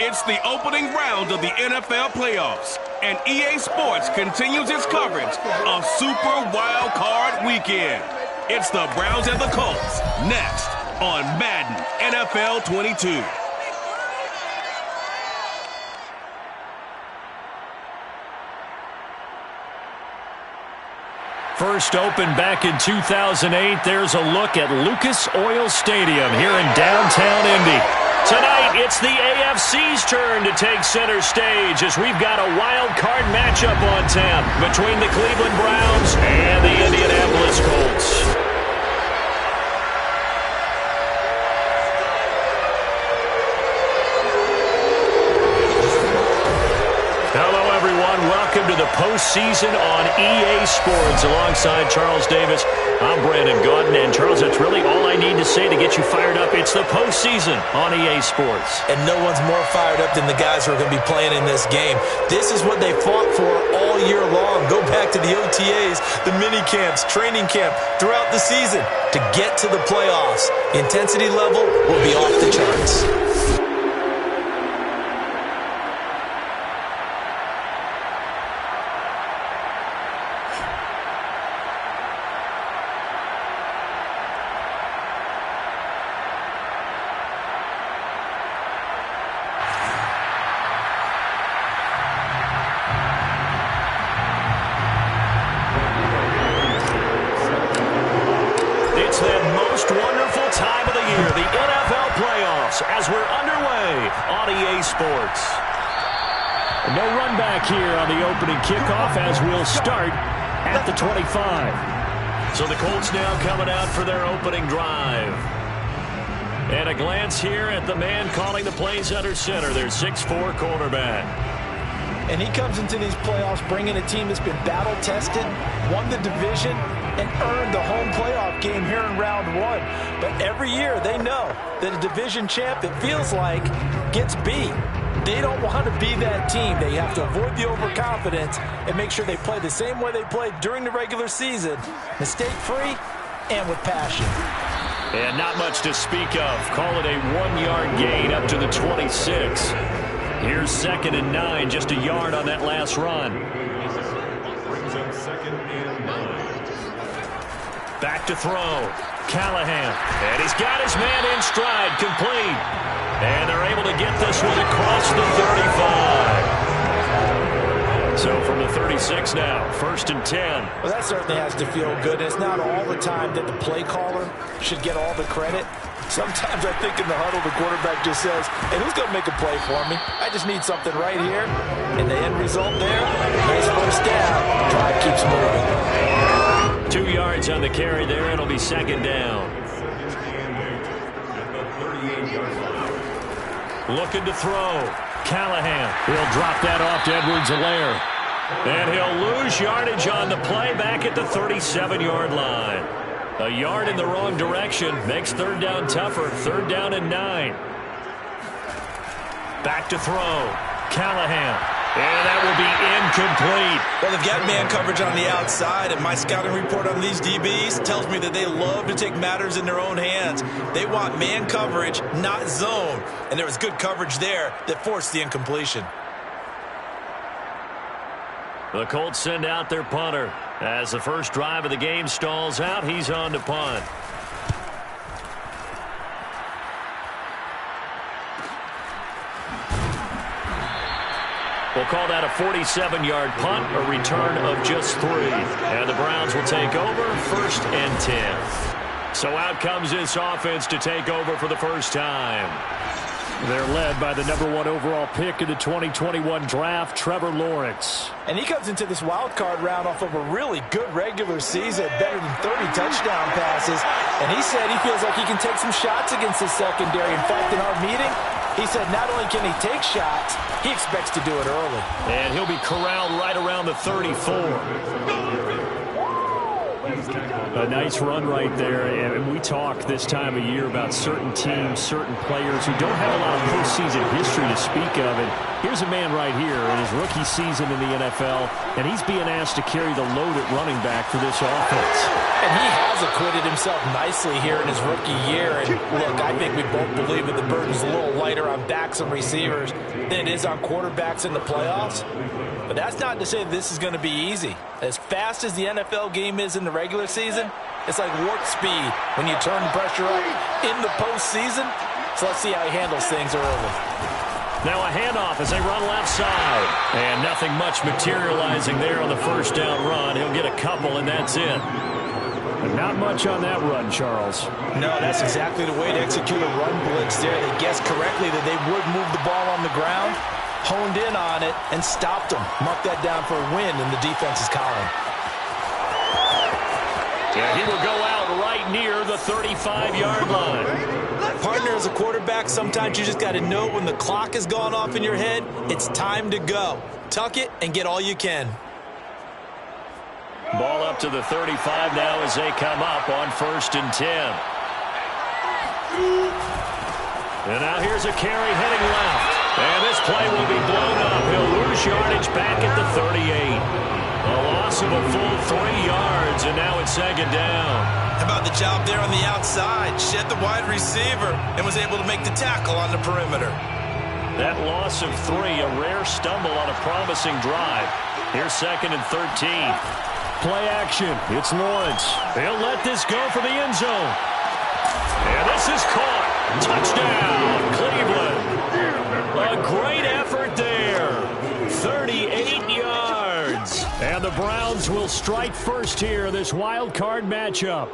It's the opening round of the NFL playoffs, and EA Sports continues its coverage of Super Wild Card Weekend. It's the Browns and the Colts, next on Madden NFL 22. First opened back in 2008, there's a look at Lucas Oil Stadium here in downtown Indy. Tonight, it's the AFC's turn to take center stage as we've got a wild card matchup on tap between the Cleveland Browns and the Indianapolis Colts. Hello, everyone. Welcome to the postseason on EA Sports. Alongside Charles Davis, I'm Brandon Gaudin. And, Charles, that's really all I need to say to get you fired up. It's the postseason on EA Sports. And no one's more fired up than the guys who are going to be playing in this game. This is what they fought for all year long. Go back to the OTAs, the mini camps, training camp, throughout the season to get to the playoffs. The intensity level will be off the charts. As we're underway on EA Sports. No run back here on the opening kickoff as we'll start at the 25. So the Colts now coming out for their opening drive. And a glance here at the man calling the plays under center, their 6'4" quarterback. And he comes into these playoffs bringing a team that's been battle-tested, won the division, and earned the home playoff game here in round one. But every year they know that a division champ, it feels like, gets beat. They don't want to be that team. They have to avoid the overconfidence and make sure they play the same way they played during the regular season, mistake-free and with passion. And not much to speak of. Call it a 1-yard gain up to the 26. Here's 2nd and 9, just a yard on that last run. Brings up 2nd and 9. Back to throw. Callahan. And he's got his man in stride, complete. And they're able to get this one across the 35. So from the 36 now, 1st and 10. Well, that certainly has to feel good. It's not all the time that the play caller should get all the credit. Sometimes I think in the huddle, the quarterback just says, hey, who's going to make a play for me? I just need something right here. And the end result there, nice first down. Drive keeps moving. 2 yards on the carry there. It'll be 2nd down. Looking to throw. Callahan. He'll drop that off to Edwards-Helaire. And he'll lose yardage on the play back at the 37-yard line. A yard in the wrong direction makes 3rd down tougher. 3rd down and 9. Back to throw. Callahan. And that will be incomplete. Well, they've got man coverage on the outside, and my scouting report on these DBs tells me that they love to take matters in their own hands. They want man coverage, not zone. And there was good coverage there that forced the incompletion. The Colts send out their punter. As the first drive of the game stalls out, he's on to punt. We'll call that a 47-yard punt, a return of just 3. And the Browns will take over 1st and 10. So out comes this offense to take over for the first time. They're led by the #1 overall pick in the 2021 draft, Trevor Lawrence. And he comes into this wild card round off of a really good regular season, better than 30 touchdown passes. And he said he feels like he can take some shots against his secondary. In fact, in our meeting, he said not only can he take shots, he expects to do it early. And he'll be corralled right around the 34. A nice run right there, and we talk this time of year about certain teams, certain players who don't have a lot of postseason history to speak of. And here's a man right here in his rookie season in the NFL, and he's being asked to carry the load at running back for this offense. And he has acquitted himself nicely here in his rookie year. And look, I think we both believe that the burden's a little lighter on backs and receivers than it is on quarterbacks in the playoffs. But that's not to say that this is going to be easy. As fast as the NFL game is in the regular season, it's like warp speed when you turn the pressure up in the postseason. So let's see how he handles things early. Now a handoff as they run left side. And nothing much materializing there on the first down run. He'll get a couple, and that's it. But not much on that run, Charles. No, that's exactly the way to execute a run blitz there. They guessed correctly that they would move the ball on the ground, honed in on it, and stopped them. Mark that down for a win in the defense's column. Yeah, he will go out right near the 35-yard line. Partner, as a quarterback, sometimes you just got to know when the clock has gone off in your head, it's time to go. Tuck it and get all you can. Ball up to the 35 now as they come up on 1st and 10. And now here's a carry heading left. And this play will be blown up. He'll lose yardage back at the 38. A loss of a full 3 yards, and now it's 2nd down. How about the job there on the outside? Shed the wide receiver and was able to make the tackle on the perimeter. That loss of 3, a rare stumble on a promising drive. Here's 2nd and 13. Play action. It's Lawrence. He'll let this go for the end zone. And this is caught. Touchdown, Cleveland. A great effort there. 38 yards. And the Browns will strike first here in this wild card matchup.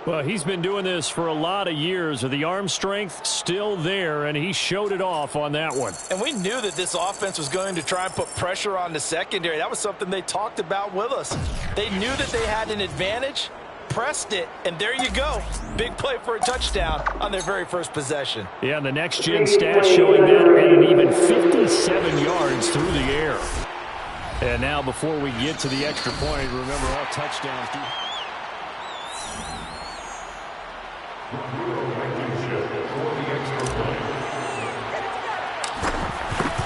Well, he's been doing this for a lot of years. The arm strength still there, and he showed it off on that one. And we knew that this offense was going to try and put pressure on the secondary. That was something they talked about with us. They knew that they had an advantage, pressed it, and there you go. Big play for a touchdown on their very first possession. Yeah, and the next-gen stats showing that at an even 57 yards through the air. And now before we get to the extra point, remember all touchdowns do...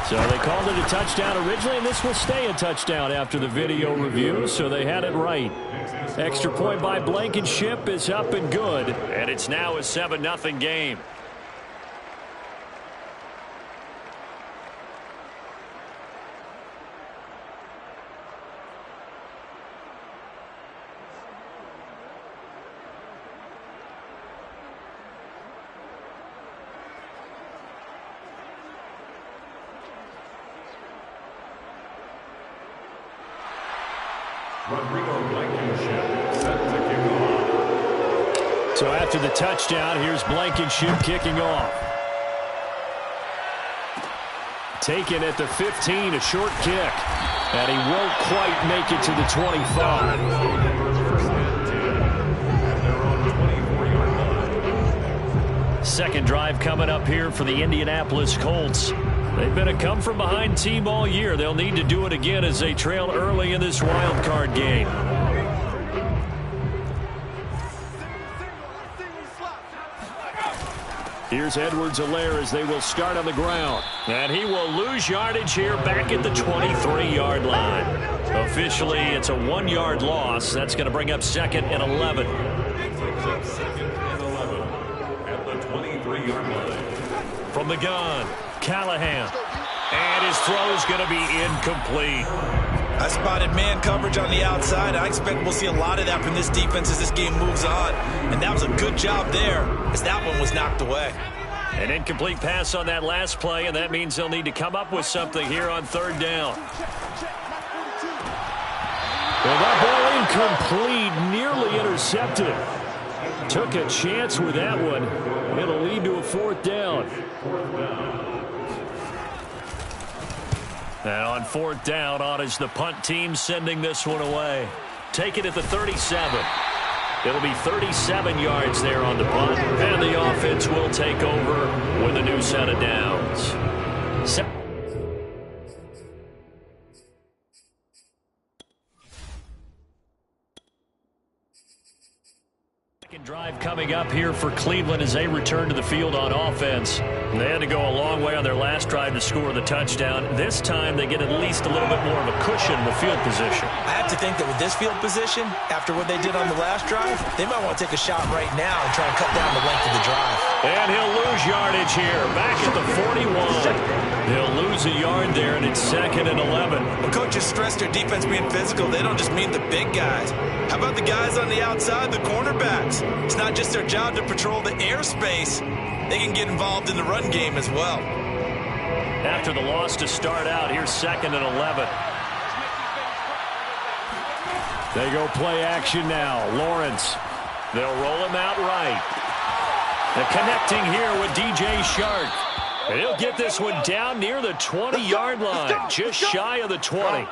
So they called it a touchdown originally, and this will stay a touchdown after the video review, so they had it right. Extra point by Blankenship is up and good, and it's now a 7-0 game. So after the touchdown, here's Blankenship kicking off. Taken at the 15, a short kick. And he won't quite make it to the 25. Second drive coming up here for the Indianapolis Colts. They've been a come-from-behind team all year. They'll need to do it again as they trail early in this wild card game. Here's Edwards-Helaire as they will start on the ground. And he will lose yardage here back at the 23-yard line. Officially, it's a 1-yard loss. That's going to bring up 2nd and 11. Second and 11 at the 23-yard line. From the gun, Callahan. And his throw is going to be incomplete. I spotted man coverage on the outside. I expect we'll see a lot of that from this defense as this game moves on. And that was a good job there as that one was knocked away. An incomplete pass on that last play, and that means they'll need to come up with something here on 3rd down. Well, that ball incomplete, nearly intercepted. Took a chance with that one. It'll lead to a 4th down. And on 4th down, on is the punt team sending this one away. Take it at the 37. It'll be 37 yards there on the punt, and the offense will take over with a new set of downs. Second drive coming up here for Cleveland as they return to the field on offense. And they had to go a long way on their last drive to score the touchdown. This time they get at least a little bit more of a cushion with field position. I have to think that with this field position, after what they did on the last drive, they might want to take a shot right now and try and cut down the length of the drive. And he'll lose yardage here, back at the 41. He'll lose a yard there, and it's 2nd and 11. When coaches stress their defense being physical, they don't just mean the big guys. How about the guys on the outside, the cornerbacks? It's not just their job to patrol the airspace. They can get involved in the run game as well. After the loss to start out, here's 2nd and 11. They go play action now. Lawrence. They'll roll him out right. They're connecting here with DJ Shark. And he'll get this one down near the 20-yard line, just shy of the 20.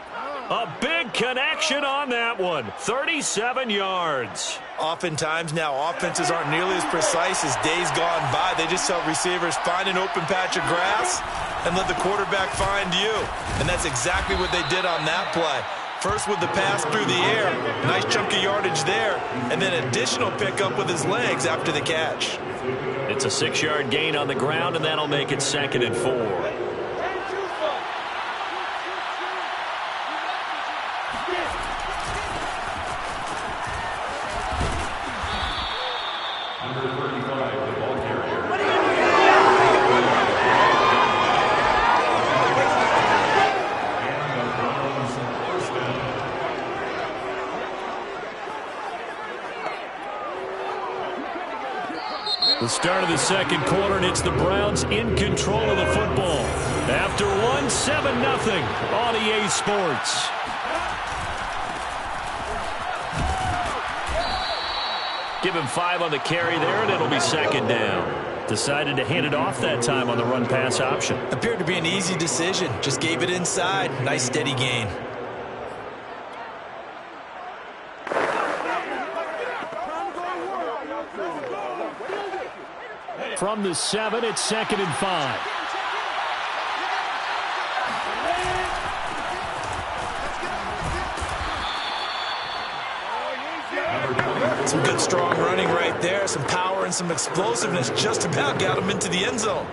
A big connection on that one, 37 yards. Oftentimes now, offenses aren't nearly as precise as days gone by. They just tell receivers, find an open patch of grass and let the quarterback find you. And that's exactly what they did on that play. First with the pass through the air, nice chunk of yardage there, and then additional pickup with his legs after the catch. It's a 6-yard gain on the ground, and that'll make it 2nd and 4. The start of the second quarter, and it's the Browns in control of the football. After one, 7-0 on EA Sports. Give him 5 on the carry there, and it'll be 2nd down. Decided to hand it off that time on the run-pass option. Appeared to be an easy decision. Just gave it inside. Nice steady gain. From the 7, it's 2nd and 5. Some good strong running right there. Some power and some explosiveness. Just about got him into the end zone.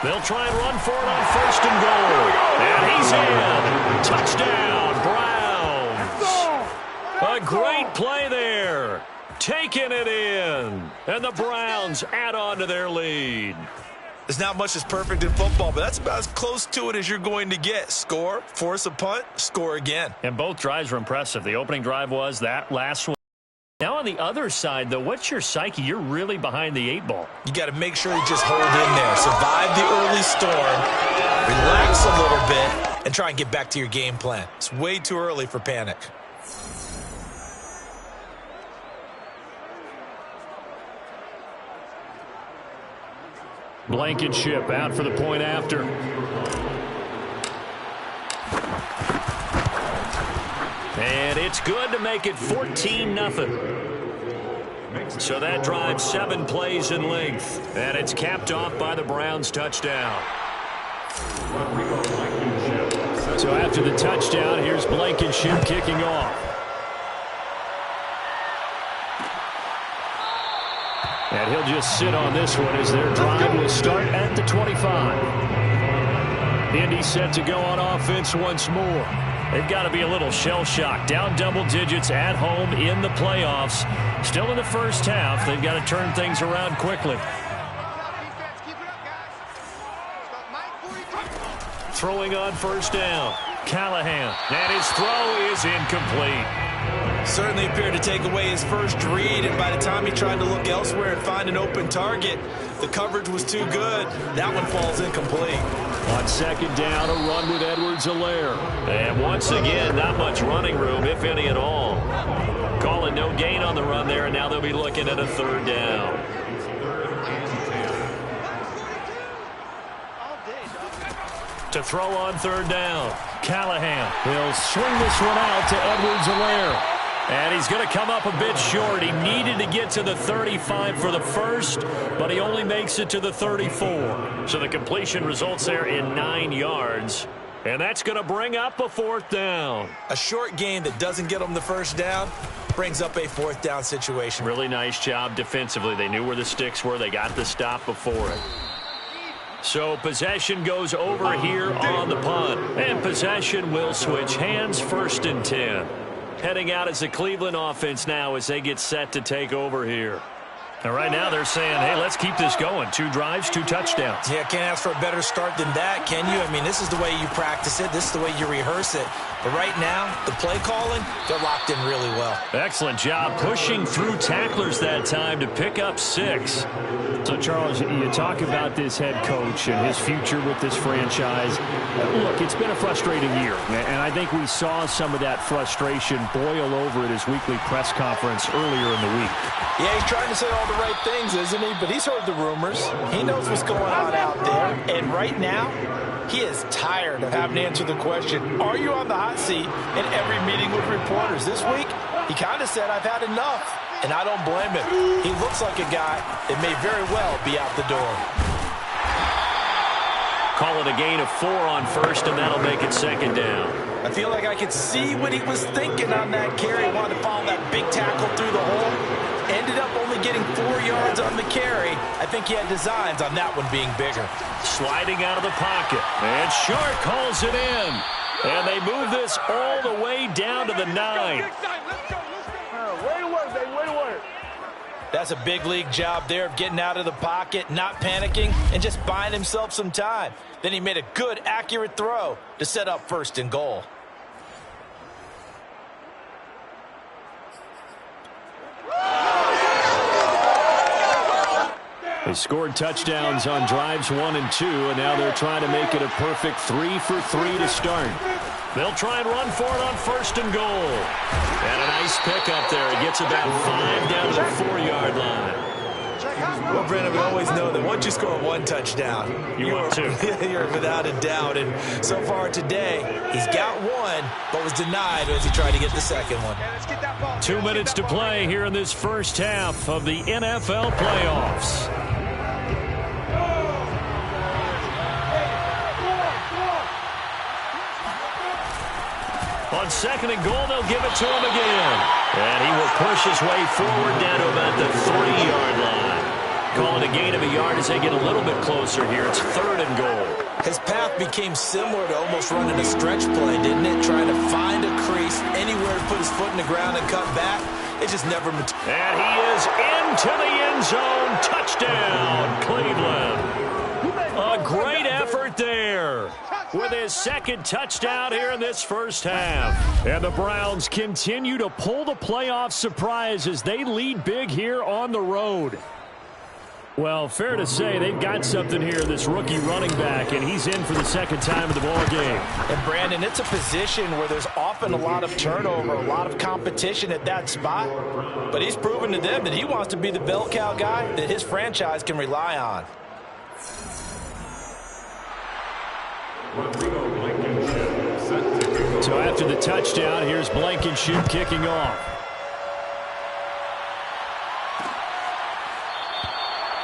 They'll try and run for it on 1st and goal. And he's in. Touchdown, Browns. A great play there. Taking it in. And the Browns add on to their lead. There's not much that's perfect in football, but that's about as close to it as you're going to get. Score, force a punt, score again. And both drives were impressive. The opening drive was, that last one. Now on the other side, though, what's your psyche? You're really behind the 8 ball. You got to make sure you just hold in there. Survive the early storm, relax a little bit, and try and get back to your game plan. It's way too early for panic. Blankenship out for the point after. And it's good to make it 14-0. So that drives 7 plays in length. And it's capped off by the Browns touchdown. So after the touchdown, here's Blankenship kicking off. And he'll just sit on this one as their drive will start at the 25. Indy set to go on offense once more. They've got to be a little shell-shocked. Down double digits at home in the playoffs. Still in the first half. They've got to turn things around quickly. Throwing on 1st down. Callahan. And his throw is incomplete. Certainly appeared to take away his first read, and by the time he tried to look elsewhere and find an open target, the coverage was too good. That one falls incomplete. On 2nd down, a run with Edwards-Helaire. And once again, not much running room, if any at all. Calling no gain on the run there, and now they'll be looking at a 3rd down. To throw on 3rd down, Callahan. He'll swing this one out to Edwards-Helaire. And he's going to come up a bit short. He needed to get to the 35 for the first, but he only makes it to the 34. So the completion results there in 9 yards. And that's going to bring up a fourth down. A short gain that doesn't get them the first down brings up a fourth down situation. Really nice job defensively. They knew where the sticks were. They got the stop before it. So possession goes over here on the punt. And possession will switch hands, 1st and 10. Heading out as the Cleveland offense now as they get set to take over here. And right now they're saying, hey, let's keep this going. 2 drives, 2 touchdowns. Yeah, can't ask for a better start than that, can you? I mean, this is the way you practice it. This is the way you rehearse it. But right now, the play calling, they're locked in really well. Excellent job pushing through tacklers that time to pick up 6. So, Charles, you talk about this head coach and his future with this franchise. Look, it's been a frustrating year, and I think we saw some of that frustration boil over at his weekly press conference earlier in the week. Yeah, he's trying to say all the right things, isn't he? But he's heard the rumors. He knows what's going on out there. And right now, he is tired of having to answer the question, are you on the hot seat in every meeting with reporters? This week, he kind of said, I've had enough. And I don't blame him. He looks like a guy that may very well be out the door. Call it a gain of 4 on 1st, and that'll make it 2nd down. I feel like I could see what he was thinking on that carry. He wanted to follow that big tackle through the hole. Ended up only getting 4 yards on the carry. I think he had designs on that one being bigger. Sliding out of the pocket. And Shark calls it in. And they move this all the way down to the 9. That's a big league job there of getting out of the pocket, not panicking, and just buying himself some time. Then he made a good, accurate throw to set up 1st and goal. They scored touchdowns on drives 1 and 2, and now they're trying to make it a perfect 3 for 3 to start. They'll try and run for it on 1st and goal. And a nice pickup there. It gets about 5 down to the 4-yard line. Well, Brandon, we always know that once you score 1 touchdown, want 2. You're without a doubt. And so far today, he's got 1, but was denied as he tried to get the 2nd one. 2 minutes to play here in this first half of the NFL playoffs. On 2nd and goal, they'll give it to him again. And he will push his way forward down to about the 3-yard line. Calling a gain of a yard as they get a little bit closer here. It's 3rd and goal. His path became similar to almost running a stretch play, didn't it? Trying to find a crease, anywhere to put his foot in the ground and cut back. It just never materialized. And he is into the end zone. Touchdown, Cleveland. A great effort there with his 2nd touchdown here in this first half. And the Browns continue to pull the playoff surprise as they lead big here on the road. Well, fair to say they've got something here, this rookie running back, and he's in for the 2nd time of the ball game. And, Brandon, it's a position where there's often a lot of turnover, a lot of competition at that spot. But he's proven to them that he wants to be the bell cow guy that his franchise can rely on. So after the touchdown, here's Blankenship kicking off.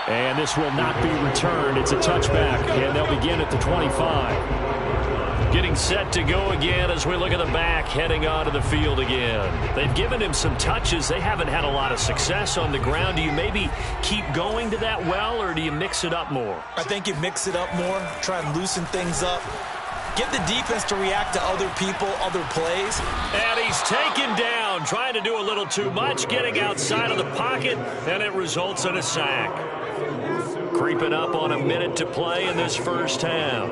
And this will not be returned. It's a touchback, and they'll begin at the 25. Getting set to go again as we look at the back heading onto the field again. They've given him some touches. They haven't had a lot of success on the ground. Do you maybe keep going to that well, or do you mix it up more? I think you mix it up more, try and loosen things up. Get the defense to react to other people, other plays. And he's taken down, trying to do a little too much, getting outside of the pocket, and it results in a sack. Creeping up on a minute to play in this first half.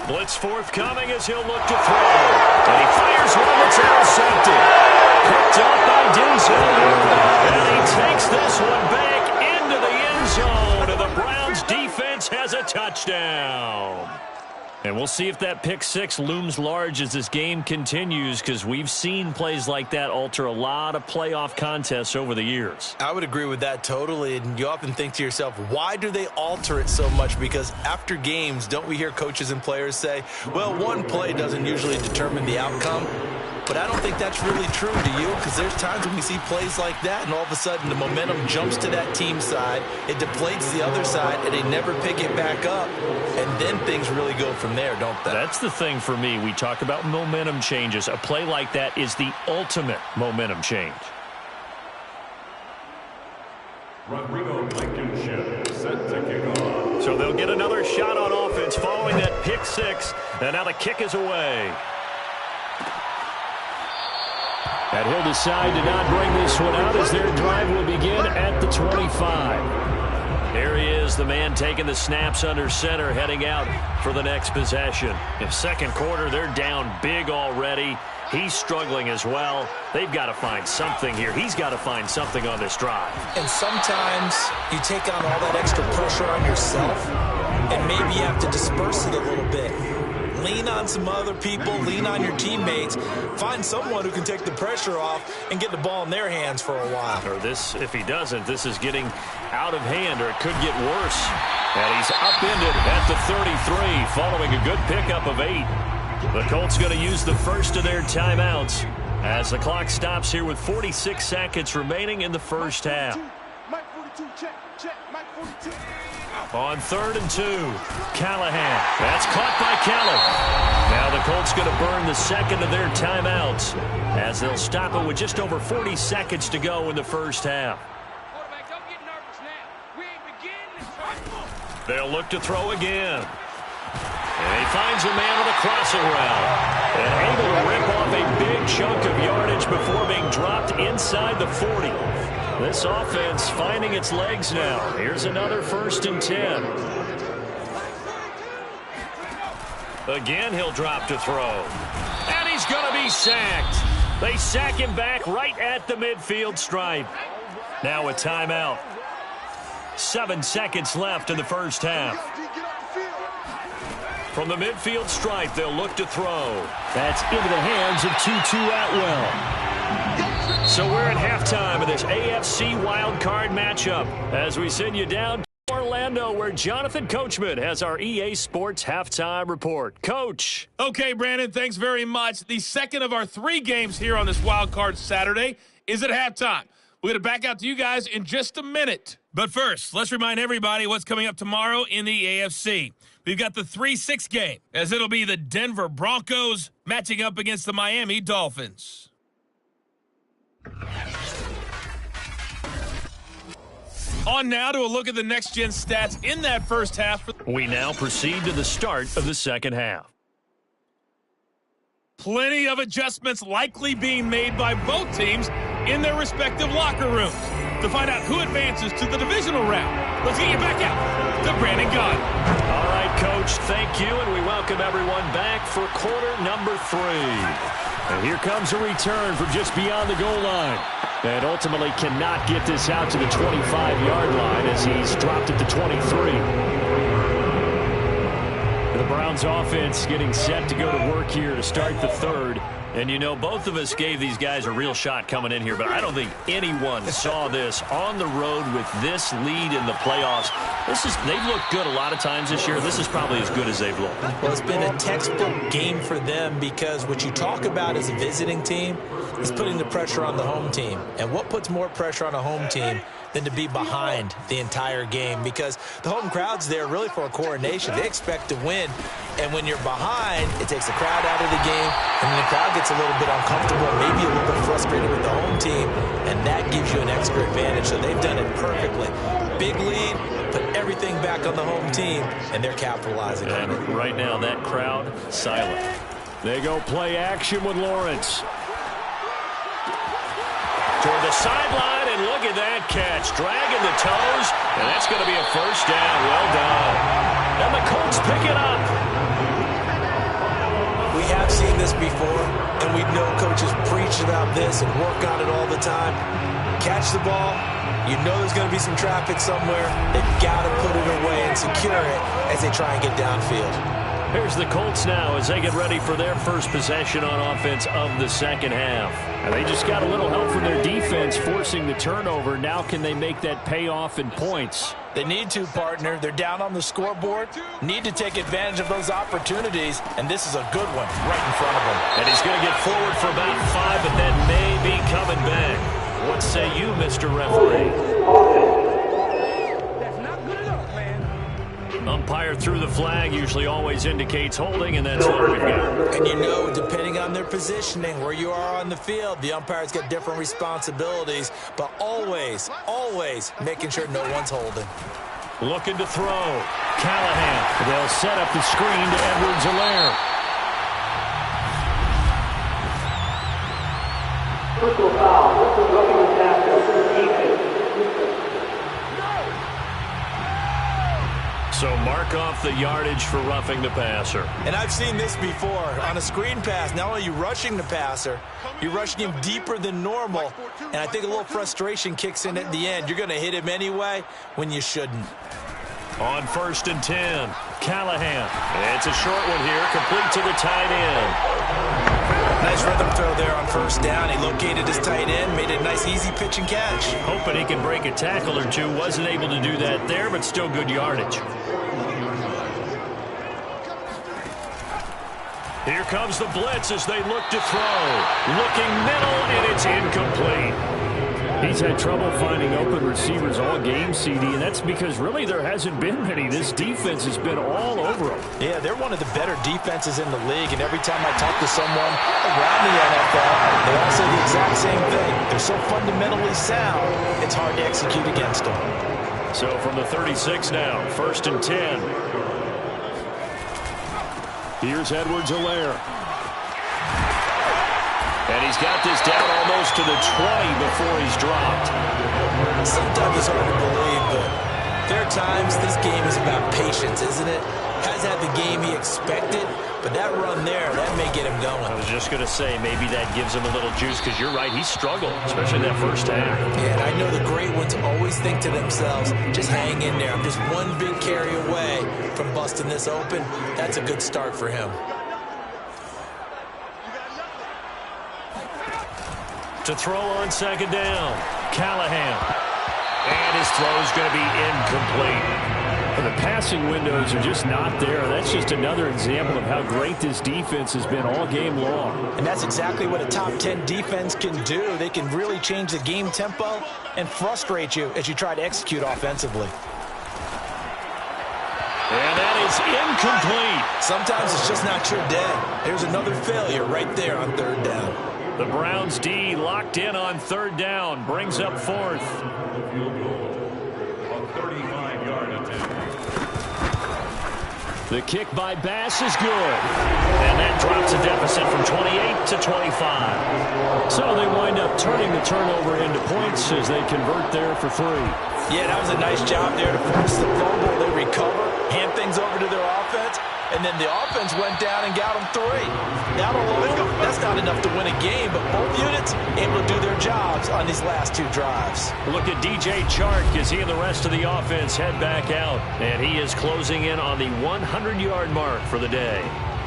Blitz forthcoming as he'll look to throw. And he fires one that's intercepted. Picked up by Denzel. And he takes this one back into the end zone. And the Browns defense has a touchdown. And we'll see if that pick 6 looms large as this game continues, because we've seen plays like that alter a lot of playoff contests over the years. I would agree with that totally, and you often think to yourself, why do they alter it so much? Because after games, don't we hear coaches and players say, well, one play doesn't usually determine the outcome? but I don't think that's really true, do you? Because there's times when we see plays like that, and all of a sudden the momentum jumps to that team side, it deflates the other side, and they never pick it back up, and then things really go from there, don't they? That's the thing for me. We talk about momentum changes. A play like that is the ultimate momentum change. Rodrigo Blankenship set to kick off. So they'll get another shot on offense following that pick six, and now the kick is away. And he'll decide to not bring this one out as their drive will begin at the 25. Here he is, the man taking the snaps under center, heading out for the next possession. In second quarter, they're down big already. He's struggling as well. They've got to find something here. He's got to find something on this drive. And sometimes you take on all that extra pressure on yourself, and maybe you have to disperse it a little bit. Lean on some other people, lean on your teammates, find someone who can take the pressure off and get the ball in their hands for a while. Or this, if he doesn't, this is getting out of hand, or it could get worse. And he's upended at the 33, following a good pickup of 8. The Colts going to use the first of their timeouts as the clock stops here with 46 seconds remaining in the first half. On 3rd and 2, Callahan. That's caught by Kelly. Now the Colts going to burn the second of their timeouts as they'll stop it with just over 40 seconds to go in the first half. Quarterback, don't get nervous now. We ain't beginning. They'll look to throw again. And he finds a man on the crossing route. And able to rip off a big chunk of yardage before being dropped inside the 40. This offense finding its legs now. Here's another 1st and 10. Again, he'll drop to throw. And he's going to be sacked. They sack him back right at the midfield stripe. Now a timeout. 7 seconds left in the first half. From the midfield stripe, they'll look to throw. That's into the hands of Tutu Atwell. So we're at halftime of this AFC wildcard matchup as we send you down to Orlando, where Jonathan Coachman has our EA Sports halftime report. Coach. Okay, Brandon, thanks very much. The second of our 3 games here on this wildcard Saturday is at halftime. We're going to back out to you guys in just a minute. But first, let's remind everybody what's coming up tomorrow in the AFC. We've got the 3-6 game, as it'll be the Denver Broncos matching up against the Miami Dolphins. On now to a look at the next-gen stats in that first half. We now proceed to the start of the second half. Plenty of adjustments likely being made by both teams in their respective locker rooms. To find out who advances to the divisional round, let's get you back out to Brandon Gunn. All right, Coach, thank you, and we welcome everyone back for quarter number 3. And here comes a return from just beyond the goal line. And ultimately cannot get this out to the 25-yard line as he's dropped at the 23. The Browns offense getting set to go to work here to start the third. And, you know, both of us gave these guys a real shot coming in here, but I don't think anyone saw this on the road with this lead in the playoffs. They've looked good a lot of times this year. This is probably as good as they've looked. Well, it's been a textbook game for them because what you talk about as a visiting team is putting the pressure on the home team. And what puts more pressure on a home team than to be behind the entire game? Because the home crowd's there really for a coronation. They expect to win. And when you're behind, it takes the crowd out of the game. And then the crowd gets a little bit uncomfortable, maybe a little bit frustrated with the home team. And that gives you an extra advantage. So they've done it perfectly. Big lead, put everything back on the home team, and they're capitalizing on it. Right now, that crowd, silent. They go play action with Lawrence. Toward the sideline, and look at that catch. Dragging the toes, and that's going to be a first down. Well done. And the Colts pick it up. We have seen this before, and we know coaches preach about this and work on it all the time. Catch the ball. You know there's going to be some traffic somewhere. They've got to put it away and secure it as they try and get downfield. Here's the Colts now as they get ready for their first possession on offense of the second half. And they just got a little help from their defense forcing the turnover. Now can they make that pay off in points? They need to, partner. They're down on the scoreboard. Need to take advantage of those opportunities, and this is a good one right in front of them. And he's going to get forward for about 5, but then maybe coming back. What say you, Mr. Referee? Umpire threw the flag, usually always indicates holding, and that's what we've got. And you know, depending on their positioning, where you are on the field, the umpire's got different responsibilities, but always, always making sure no one's holding. Looking to throw. Callahan. They'll set up the screen to Edwards-Helaire. Personal foul. This is roughing the passer. So mark off the yardage for roughing the passer. And I've seen this before. On a screen pass, not only are you rushing the passer, you're rushing him deeper than normal. And I think a little frustration kicks in at the end. You're going to hit him anyway when you shouldn't. On 1st and 10, Callahan. It's a short one here, complete to the tight end. Nice rhythm throw there on 1st down. He located his tight end, made a nice easy pitch and catch. Hoping he can break a tackle or two. Wasn't able to do that there, but still good yardage. Here comes the blitz as they look to throw. Looking middle, and it's incomplete. He's had trouble finding open receivers all game, CD, and that's because really there hasn't been many. This defense has been all over them. Yeah, they're one of the better defenses in the league, and every time I talk to someone around the NFL, they all say the exact same thing. They're so fundamentally sound, it's hard to execute against them. So from the 36 now, 1st and 10. Here's Edwards-Helaire. And he's got this down almost to the 20 before he's dropped. Sometimes it's hard to believe, but there are times this game is about patience, isn't it? Has had the game he expected, but that run there, that may get him going. I was just going to say, maybe that gives him a little juice, because you're right, he struggled, especially that first half. Yeah, and I know the great ones always think to themselves, just hang in there. I'm just one big carry away from busting this open. That's a good start for him. To throw on 2nd down, Callahan. And his throw's going to be incomplete. The passing windows are just not there. That's just another example of how great this defense has been all game long. And that's exactly what a top 10 defense can do. They can really change the game tempo and frustrate you as you try to execute offensively. And that is incomplete. Sometimes it's just not your day. There's another failure right there on 3rd down. The Browns D locked in on 3rd down, brings up 4th. The kick by Bass is good. And that drops a deficit from 28 to 25. So they wind up turning the turnover into points as they convert there for 3. Yeah, that was a nice job there to force the fumble. They recover, hand things over to their offense, and then the offense went down and got them 3. Down alone, that's not enough to win a game, but both units able to do their jobs on these last 2 drives. Look at DJ Chark as he and the rest of the offense head back out, and he is closing in on the 100-yard mark for the day.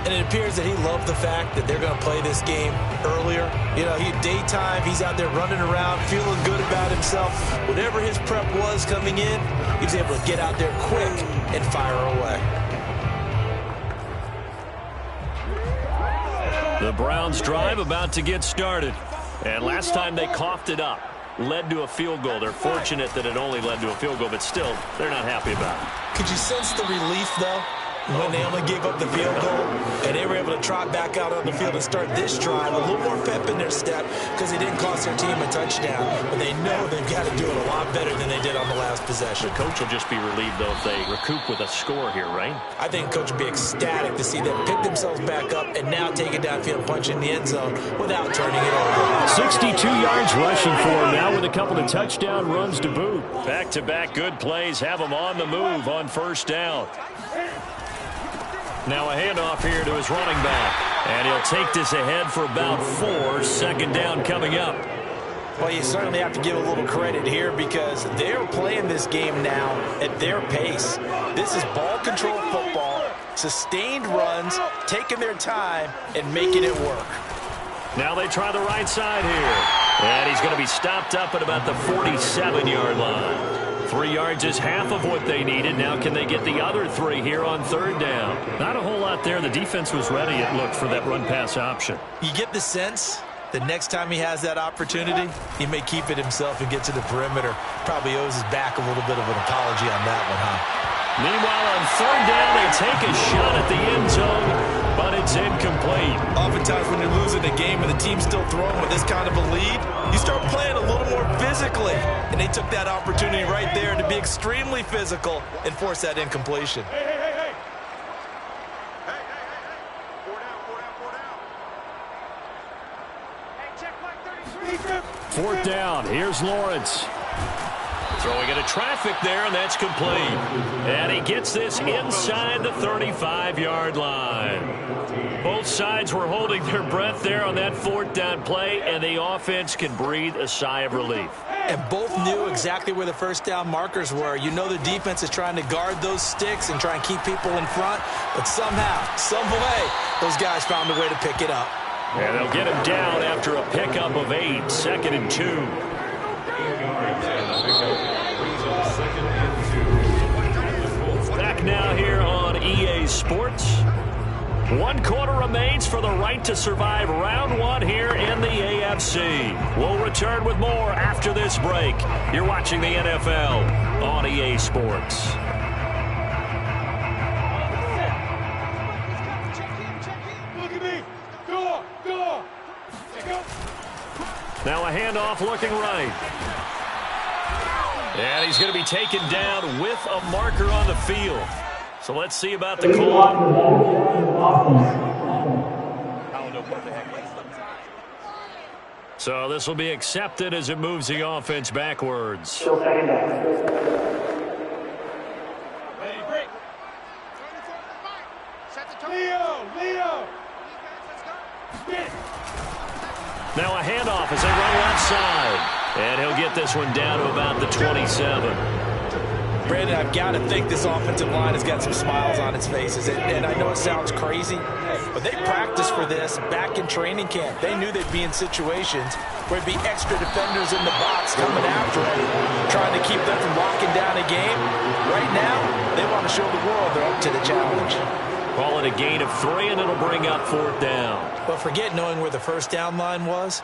And it appears that he loved the fact that they're going to play this game earlier. You know, daytime, he's out there running around, feeling good about himself. Whatever his prep was coming in, he was able to get out there quick and fire away. The Browns drive about to get started. And last time they coughed it up, led to a field goal. They're fortunate that it only led to a field goal, but still, they're not happy about it. Could you sense the relief, though, when they only gave up the field goal and they were able to trot back out on the field and start this drive? A little more pep in their step because they didn't cost their team a touchdown, but they know they've got to do it a lot better than they did on the last possession. The coach will just be relieved, though, if they recoup with a score here, right? I think coach will be ecstatic to see them pick themselves back up and now take it downfield and punch in the end zone without turning it over. 62 yards rushing for him now with a couple of touchdown runs to boot. Back-to-back good plays have him on the move on 1st down. Now a handoff here to his running back. And he'll take this ahead for about 4. 2nd down coming up. Well, you certainly have to give a little credit here because they're playing this game now at their pace. This is ball control football. Sustained runs, taking their time, and making it work. Now they try the right side here. And he's going to be stopped up at about the 47-yard line. 3 yards is half of what they needed. Now can they get the other 3 here on third down? Not a whole lot there. The defense was ready, it looked, for that run-pass option. You get the sense the next time he has that opportunity, he may keep it himself and get to the perimeter. Probably owes his back a little bit of an apology on that one, huh? Meanwhile, on third down, they take a shot at the end zone, but it's incomplete. Oftentimes when you're losing a game and the team's still throwing with this kind of a lead, you start playing a little more physically. And they took that opportunity right there to be extremely physical and force that incompletion. Fourth down, here's Lawrence. Throwing into traffic there, and that's complete. And he gets this inside the 35-yard line. Both sides were holding their breath there on that fourth down play, and the offense can breathe a sigh of relief. And both knew exactly where the first down markers were. You know the defense is trying to guard those sticks and try and keep people in front, but somehow, some way, those guys found a way to pick it up. And they'll get him down after a pickup of 8, 2nd and 2. Back now here on EA Sports. 1 quarter remains for the right to survive round 1 here in the AFC. We'll return with more after this break. You're watching the NFL on EA Sports. Now a handoff looking right. And he's going to be taken down with a marker on the field. So let's see about the call. So this will be accepted as it moves the offense backwards. Now a handoff as they run left side. And he'll get this one down to about the 27. Brandon, I've got to think this offensive line has got some smiles on its faces. And I know it sounds crazy, but they practiced for this back in training camp. They knew they'd be in situations where there'd be extra defenders in the box coming after them, trying to keep them from locking down a game. Right now, they want to show the world they're up to the challenge. Call it a gain of 3, and it'll bring up fourth down. But forget knowing where the first down line was.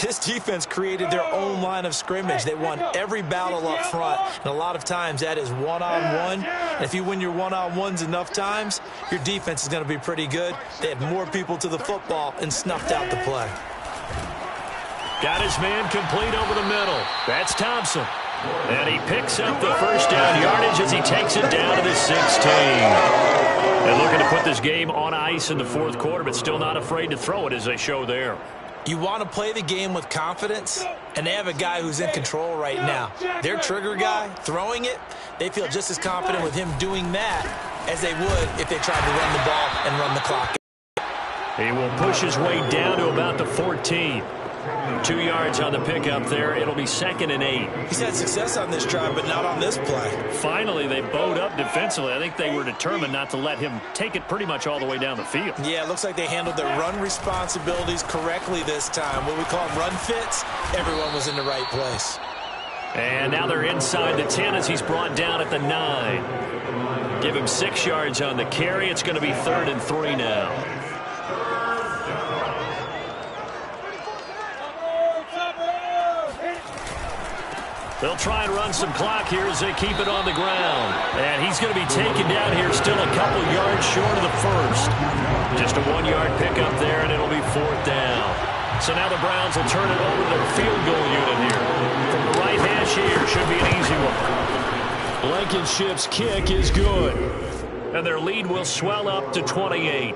This defense created their own line of scrimmage. They won every battle up front, and a lot of times that is one-on-one. And if you win your one-on-ones enough times, your defense is going to be pretty good. They had more people to the football and snuffed out the play. Got his man complete over the middle. That's Thompson. And he picks up the first down yardage as he takes it down to the 16. And looking to put this game on ice in the fourth quarter, but still not afraid to throw it as they show there. You want to play the game with confidence, and they have a guy who's in control right now. Their trigger guy, throwing it, they feel just as confident with him doing that as they would if they tried to run the ball and run the clock. He will push his way down to about the 14. 2 yards on the pickup there. It'll be 2nd and 8. He's had success on this drive, but not on this play. Finally, they bowed up defensively. I think they were determined not to let him take it pretty much all the way down the field. Yeah, it looks like they handled their run responsibilities correctly this time. What we call run fits, everyone was in the right place. And now they're inside the 10 as he's brought down at the 9. Give him 6 yards on the carry. It's going to be 3rd and 3 now. They'll try and run some clock here as they keep it on the ground. And he's going to be taken down here still a couple yards short of the first. Just a 1-yard pickup there, and it'll be 4th down. So now the Browns will turn it over to their field goal unit here. From the right hash here, should be an easy one. Blankenship's kick is good. And their lead will swell up to 28.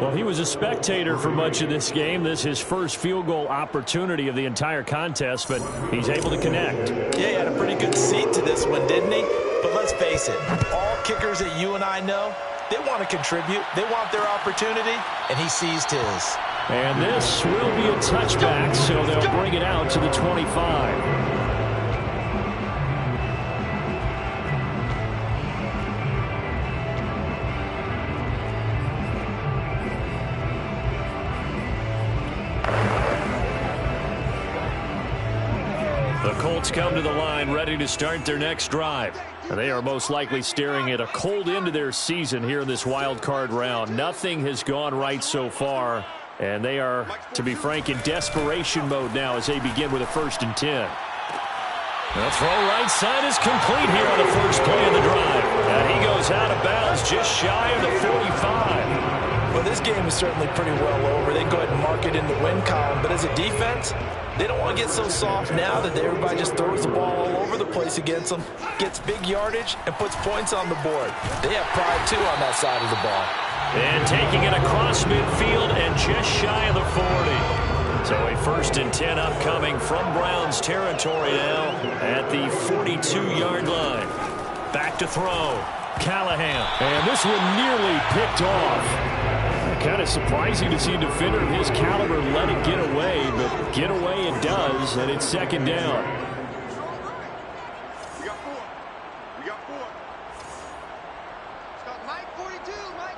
Well, he was a spectator for much of this game. This is his first field goal opportunity of the entire contest, but he's able to connect. Yeah, he had a pretty good seat to this one, didn't he? But let's face it, all kickers that you and I know, they want to contribute. They want their opportunity, and he seized his. And this will be a touchback, so they'll bring it out to the 25. Colts come to the line ready to start their next drive. They are most likely staring at a cold end to their season here in this wild card round. Nothing has gone right so far, and they are, to be frank, in desperation mode now as they begin with a 1st and 10. The throw right side is complete here on the first play of the drive. And he goes out of bounds just shy of the 45. Well, this game is certainly pretty well over. They can go ahead and mark it in the win column. But as a defense, they don't want to get so soft now that everybody just throws the ball all over the place against them, gets big yardage, and puts points on the board. They have pride, too, on that side of the ball. And taking it across midfield and just shy of the 40. So a 1st and 10 upcoming from Browns territory now at the 42-yard line. Back to throw. Callahan. And this one nearly picked off. Kind of surprising to see a defender of his caliber let it get away, but get away it does, and it's 2nd down. We got 4. We got 4. Stop Mike 42, Mike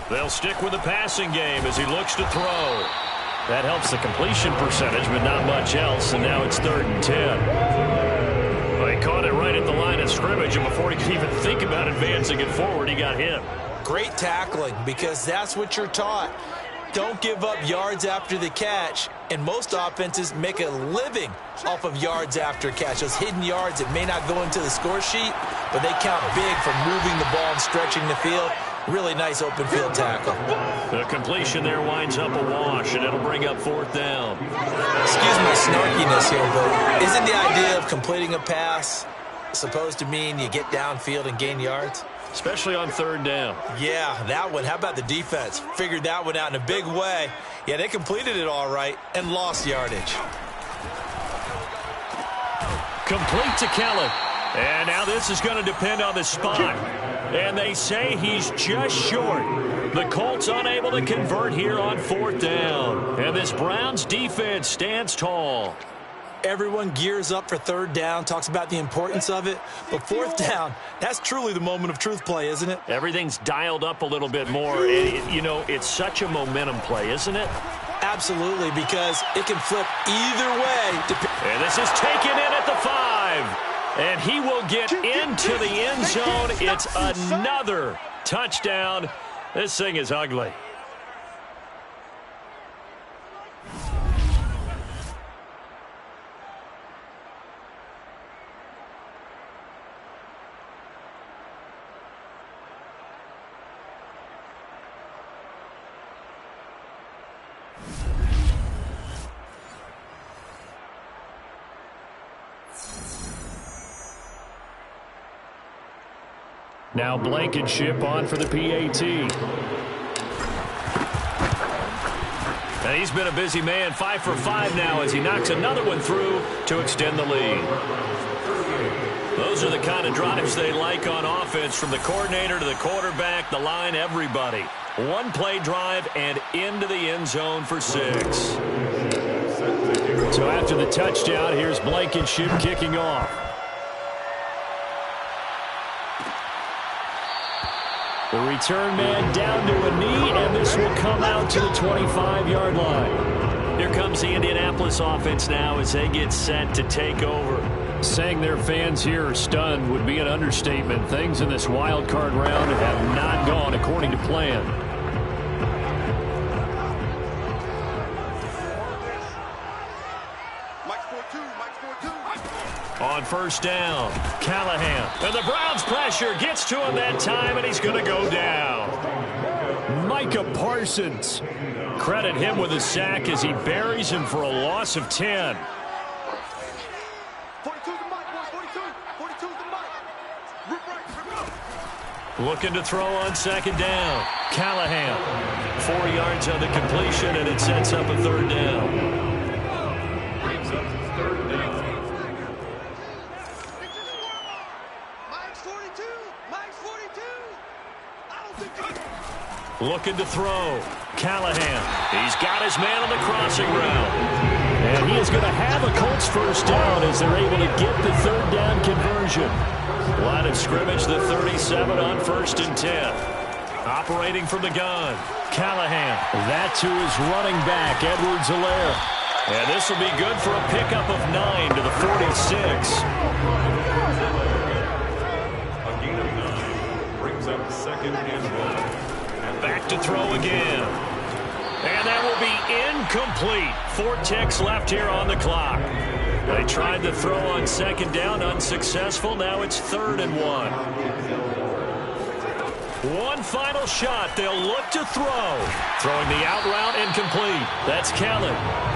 42. They'll stick with the passing game as he looks to throw. That helps the completion percentage, but not much else, and now it's 3rd and 10. Well, he caught it right at the line of scrimmage, and before he could even think about advancing it forward, he got hit. Great tackling, because that's what you're taught. Don't give up yards after the catch, and most offenses make a living off of yards after catch. Those hidden yards that may not go into the score sheet, but they count big for moving the ball and stretching the field. Really nice open field tackle. The completion there winds up a wash, and it'll bring up 4th down. Excuse my snarkiness here, but isn't the idea of completing a pass supposed to mean you get downfield and gain yards? Especially on 3rd down. Yeah, that one. How about the defense? Figured that one out in a big way. Yeah, they completed it all right and lost yardage. Complete to Kellen. And now this is going to depend on the spot. And they say he's just short. The Colts unable to convert here on 4th down. And this Browns defense stands tall. Everyone gears up for 3rd down, talks about the importance of it. But 4th down, that's truly the moment of truth play, isn't it? Everything's dialed up a little bit more. You know, it's such a momentum play, isn't it? Absolutely, because it can flip either way. And this is taken in at the 5. And he will get into the end zone. It's another touchdown. This thing is ugly. Now Blankenship on for the PAT. And he's been a busy man, 5 for 5 now as he knocks another one through to extend the lead. Those are the kind of drives they like on offense, from the coordinator to the quarterback, the line, everybody. One play drive and into the end zone for 6. So after the touchdown, here's Blankenship kicking off. The return man down to a knee, and this will come out to the 25-yard line. Here comes the Indianapolis offense now as they get set to take over. Saying their fans here are stunned would be an understatement. Things in this wild card round have not gone according to plan. On 1st down, Callahan. And the Browns pressure gets to him that time, and he's going to go down. Micah Parsons. Credit him with a sack as he buries him for a loss of 10. 42's the mic, boys. 42's the mic. Rip right. Looking to throw on 2nd down. Callahan. 4 yards on the completion, and it sets up a 3rd down. Looking to throw. Callahan. He's got his man on the crossing route. And he is going to have a Colts 1st down as they're able to get the 3rd down conversion. Line of scrimmage, the 37 on 1st and 10. Operating from the gun. Callahan. That to his running back, Edwards-Helaire. And this will be good for a pickup of 9 to the 46. A gain of 9 brings up 2nd and 1. Back to throw again. And that will be incomplete. 4 ticks left here on the clock. They tried the throw on 2nd down, unsuccessful. Now it's 3rd and 1. One final shot. They'll look to throw. Throwing the out route and complete. That's Kellen.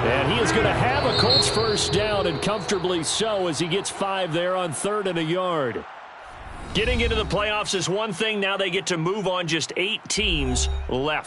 And he is going to have a Colts first down, and comfortably so, as he gets 5 there on 3rd and a yard. Getting into the playoffs is one thing. Now they get to move on. Just 8 teams left.